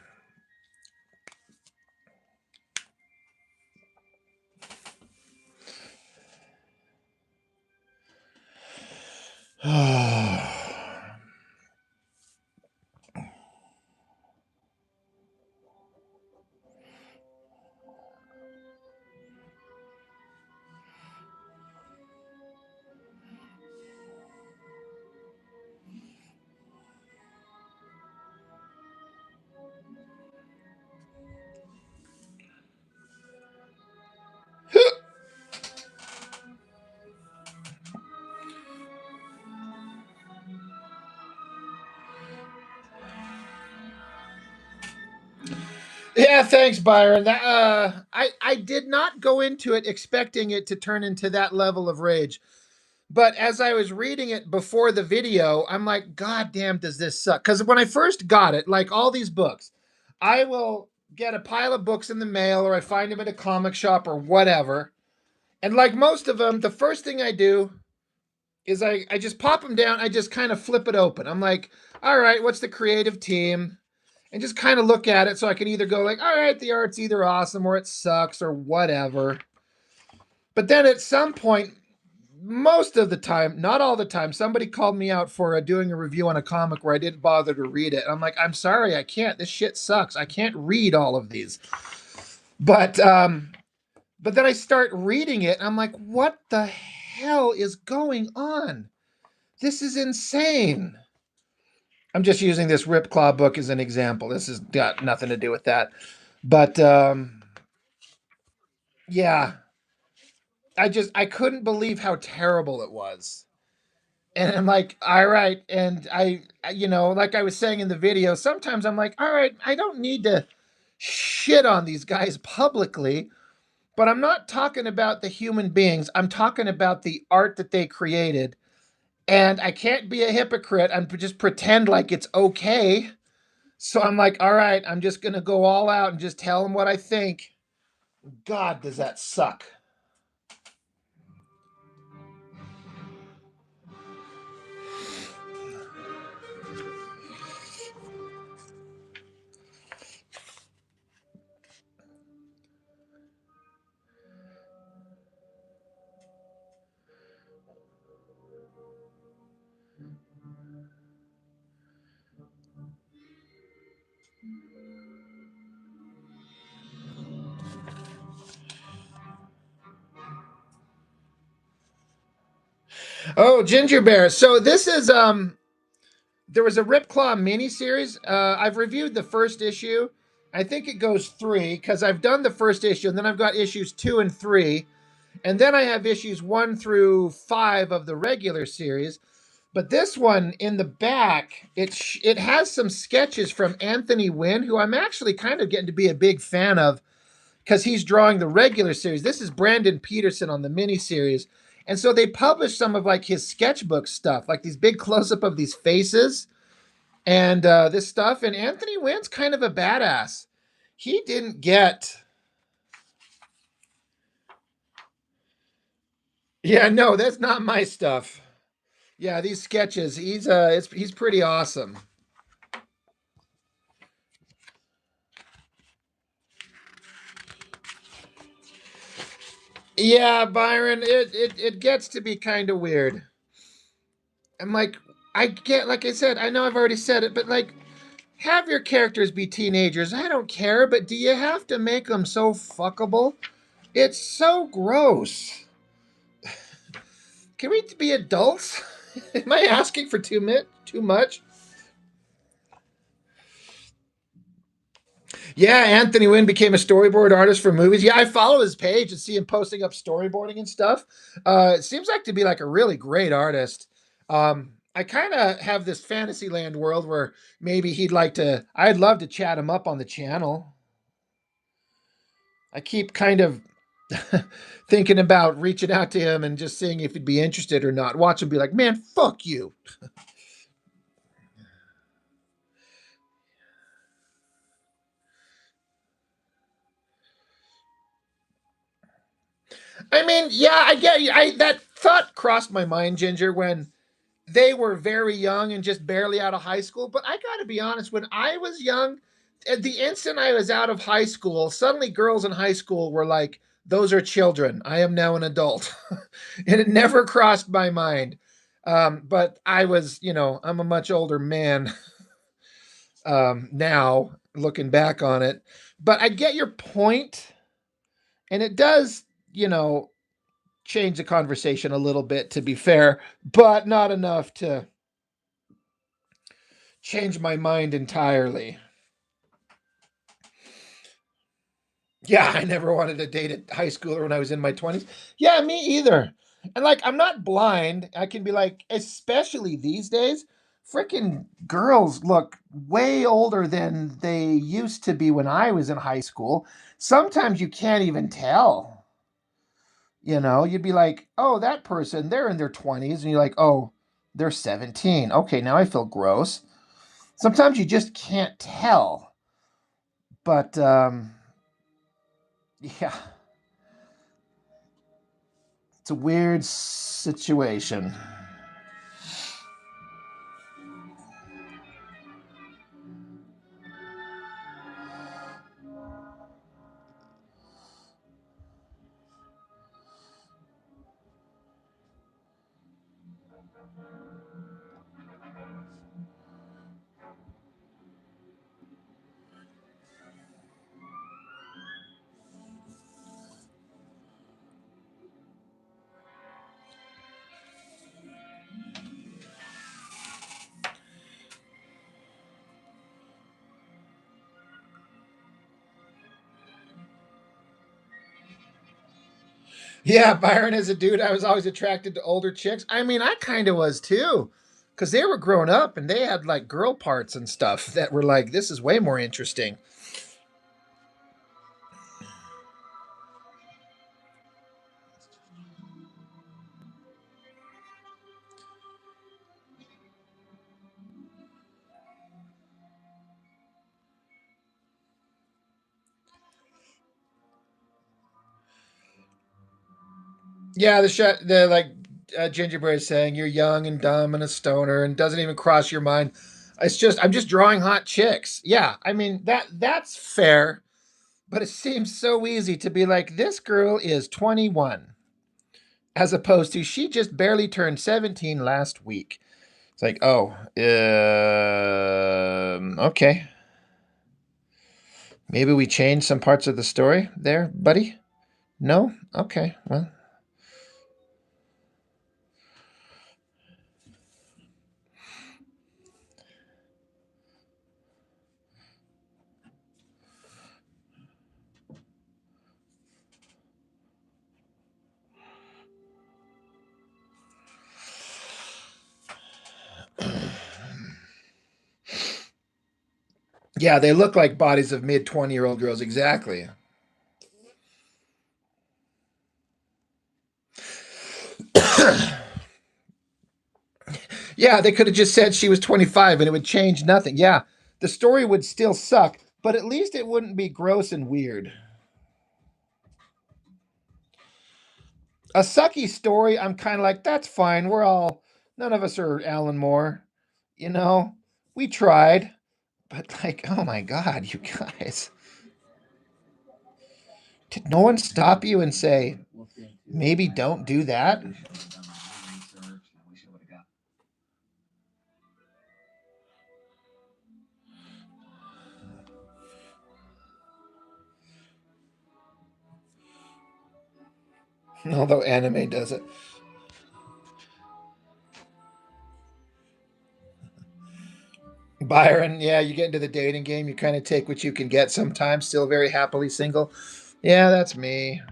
yeah, thanks, Byron. I did not go into it expecting it to turn into that level of rage. But as I was reading it before the video, I'm like, God damn, does this suck? Because when I first got it, like all these books, I will get a pile of books in the mail or I find them at a comic shop or whatever. And like most of them, the first thing I do is I just pop them down. I just kind of flip it open. I'm like, all right, what's the creative team? And just kind of look at it so I can either go like, all right, the art's either awesome or it sucks or whatever. But then at some point, most of the time, not all the time, somebody called me out for doing a review on a comic where I didn't bother to read it. I'm like, I'm sorry, I can't. This shit sucks. I can't read all of these. But then I start reading it, and I'm like, what the hell is going on? This is insane. I'm just using this Rip Claw book as an example. This has got nothing to do with that. But yeah, I couldn't believe how terrible it was. And I'm like, all right. And like I was saying in the video, sometimes I'm like, all right, I don't need to shit on these guys publicly, but I'm not talking about the human beings. I'm talking about the art that they created. And I can't be a hypocrite and just pretend like it's okay. So I'm like, all right, I'm just going to go all out and just tell them what I think. God, does that suck? Oh, Ginger Bear. So this is there was a Rip Claw miniseries. I've reviewed the first issue. I think it goes 3 because I've done the first issue and then I've got issues 2 and 3. And then I have issues 1 through 5 of the regular series. But this one in the back, it has some sketches from Anthony Wynn, who I'm actually kind of getting to be a big fan of because he's drawing the regular series. This is Brandon Peterson on the miniseries. And so they published some of like his sketchbook stuff, like these big close-up of these faces and this stuff. And Anthony Wynn's kind of a badass. He didn't get... Yeah, no, that's not my stuff. Yeah, these sketches, he's pretty awesome. Yeah, Byron, it gets to be kind of weird. I'm like, I get, like I said, I know I've already said it, but like, have your characters be teenagers. I don't care, but do you have to make them so fuckable? It's so gross. Can we be adults? Am I asking for too much? Yeah, Anthony Wynn became a storyboard artist for movies. Yeah, I follow his page and see him posting up storyboarding and stuff. It seems like to be like a really great artist. I kind of have this Fantasyland world where maybe he'd like to. I'd love to chat him up on the channel. I keep kind of thinking about reaching out to him and just seeing if he'd be interested or not. Watch him be like, man, fuck you. I mean, yeah, I get you. That thought crossed my mind, Ginger, when they were very young and just barely out of high school. But I got to be honest, when I was young, at the instant I was out of high school, suddenly girls in high school were like, those are children. I am now an adult. And it never crossed my mind. But I was, I'm a much older man now looking back on it. But I get your point, and it does, change the conversation a little bit, to be fair, but not enough to change my mind entirely. Yeah, I never wanted to date a high schooler when I was in my 20s. Yeah, me either. And like, I'm not blind. I can be like, especially these days, freaking girls look way older than they used to be when I was in high school. Sometimes you can't even tell. You'd be like, oh, that person, they're in their 20s. And you're like, oh, they're 17. Okay, now I feel gross. Sometimes you just can't tell. But yeah, it's a weird situation. Yeah, Byron, as a dude, I was always attracted to older chicks. I mean, I kind of was too, because they were grown up and they had like girl parts and stuff that were like, this is way more interesting. Yeah, the like Gingerbread is saying, you're young and dumb and a stoner and doesn't even cross your mind. I'm just drawing hot chicks. Yeah, I mean that's fair, but it seems so easy to be like, this girl is 21, as opposed to she just barely turned 17 last week. It's like, oh, okay. Maybe we change some parts of the story there, buddy? No? Okay, well. Yeah, they look like bodies of mid 20-year-old girls, exactly. Yeah, they could have just said she was 25 and it would change nothing. Yeah, the story would still suck, but at least it wouldn't be gross and weird. A sucky story, I'm kind of like, that's fine. None of us are Alan Moore. You know, we tried, but like, oh my God, you guys. Did no one stop you and say, Maybe don't do that. I wish I would've done my own research, and I wish I would've got. Although anime does it. Byron, yeah, you get into the dating game, you kind of take what you can get sometimes, still very happily single. Yeah, that's me.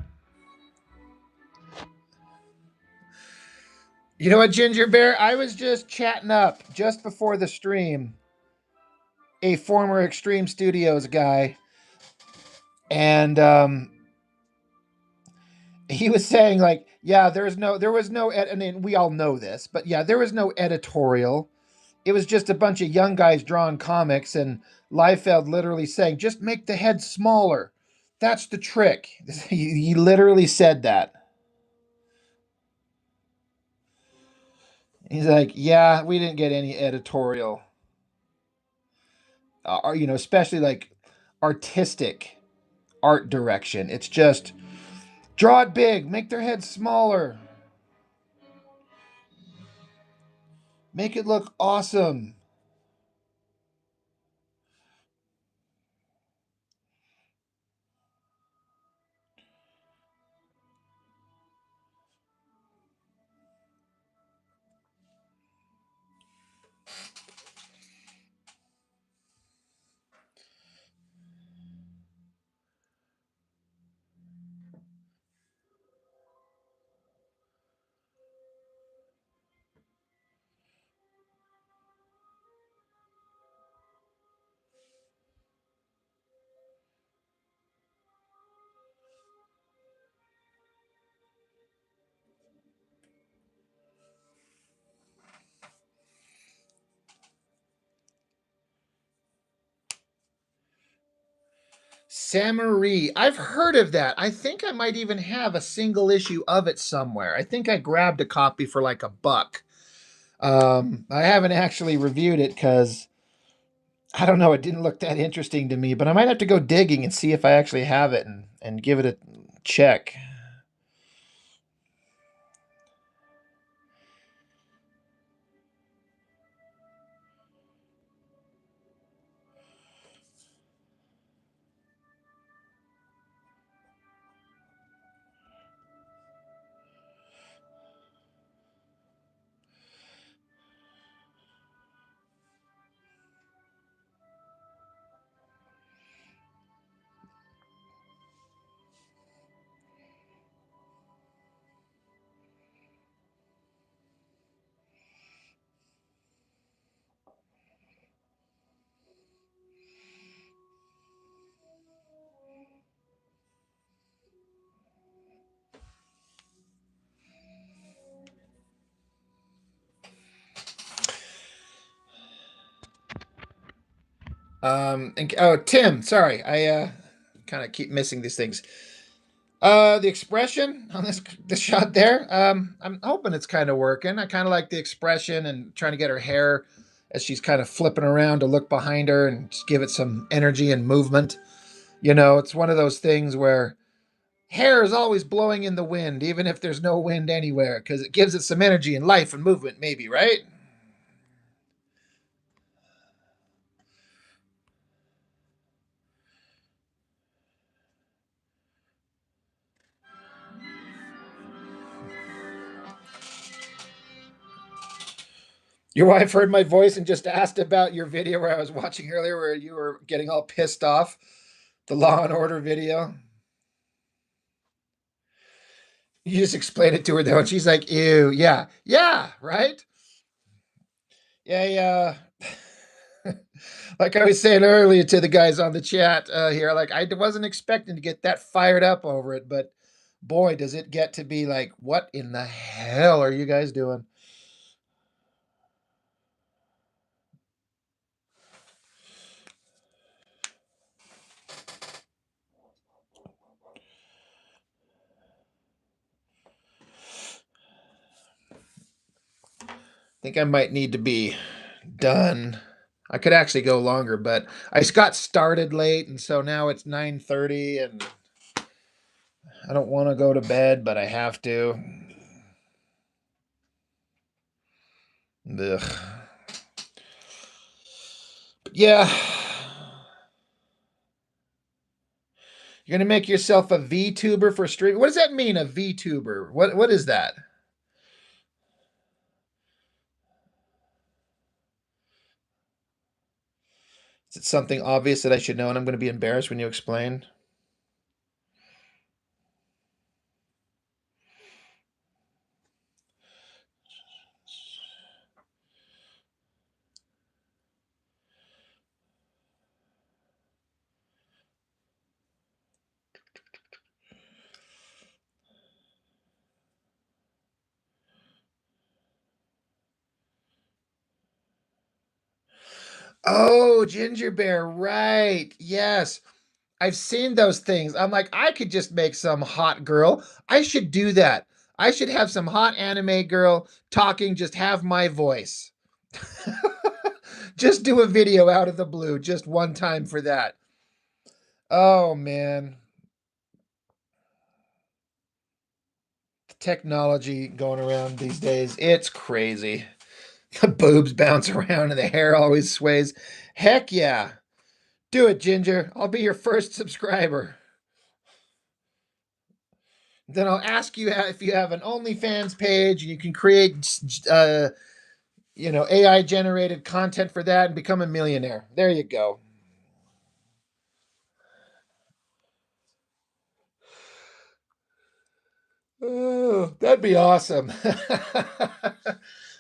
You know what, Ginger Bear? I was just chatting up just before the stream a former Extreme Studios guy, and he was saying like, yeah, there was no, I mean, we all know this, but yeah, there was no editorial. It was just a bunch of young guys drawing comics, and Liefeld literally saying, just make the head smaller. That's the trick. He literally said that. He's like, yeah, we didn't get any editorial, or especially like artistic art direction. It's just draw it big, make their heads smaller, make it look awesome. Samaree. I've heard of that. I think I might even have a single issue of it somewhere. I think I grabbed a copy for like $1. I haven't actually reviewed it because I don't know. It didn't look that interesting to me, but I might have to go digging and see if I actually have it and give it a check. Tim, sorry, I kind of keep missing these things. The expression on this shot there, I'm hoping it's kind of working. I kind of like the expression and trying to get her hair as she's kind of flipping around to look behind her and just give it some energy and movement. It's one of those things where hair is always blowing in the wind, even if there's no wind anywhere, because it gives it some energy and life and movement, maybe, right? Your wife heard my voice and just asked about your video where I was watching earlier where you were getting all pissed off. The Law and Order video. You just explained it to her though, and she's like, ew, yeah, yeah, right? Yeah, yeah. Like I was saying earlier to the guys on the chat here, like I wasn't expecting to get that fired up over it, but boy, does it get to be like, what in the hell are you guys doing? I think I might need to be done. I could actually go longer, but I got started late, and so now it's 9:30, and I don't want to go to bed, but I have to. Ugh. But yeah. You're gonna make yourself a VTuber for streaming. What does that mean, a VTuber? What is that? Is it something obvious that I should know and I'm going to be embarrassed when you explain? Oh, Ginger Bear, right. Yes. I've seen those things. I'm like, I could just make some hot girl. I should do that. I should have some hot anime girl talking, just have my voice. Just do a video out of the blue, just one time for that. Oh, man. The technology going around these days, it's crazy. The boobs bounce around and the hair always sways. Heck yeah. Do it, Ginger. I'll be your first subscriber. Then I'll ask you if you have an OnlyFans page and you can create, AI generated content for that and become a millionaire. There you go. Oh, that'd be awesome.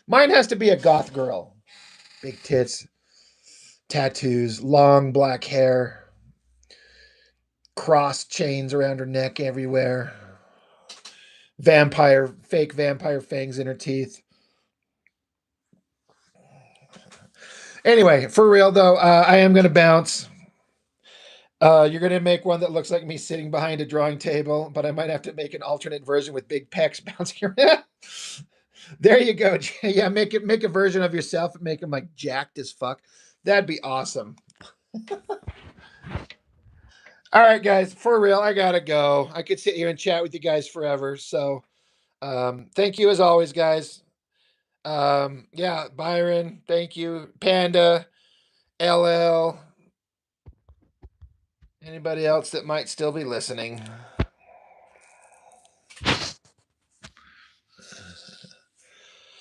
Mine has to be a goth girl. Big tits, tattoos, long black hair, cross chains around her neck everywhere, fake vampire fangs in her teeth. Anyway, for real though, I am going to bounce. You're going to make one that looks like me sitting behind a drawing table, but I might have to make an alternate version with big pecs bouncing around. There you go. Yeah, make a version of yourself and make them like jacked as fuck. That'd be awesome. All right, guys, for real, I gotta go. I could sit here and chat with you guys forever. So thank you as always, guys. Yeah, Byron, thank you. Panda, LL, anybody else that might still be listening.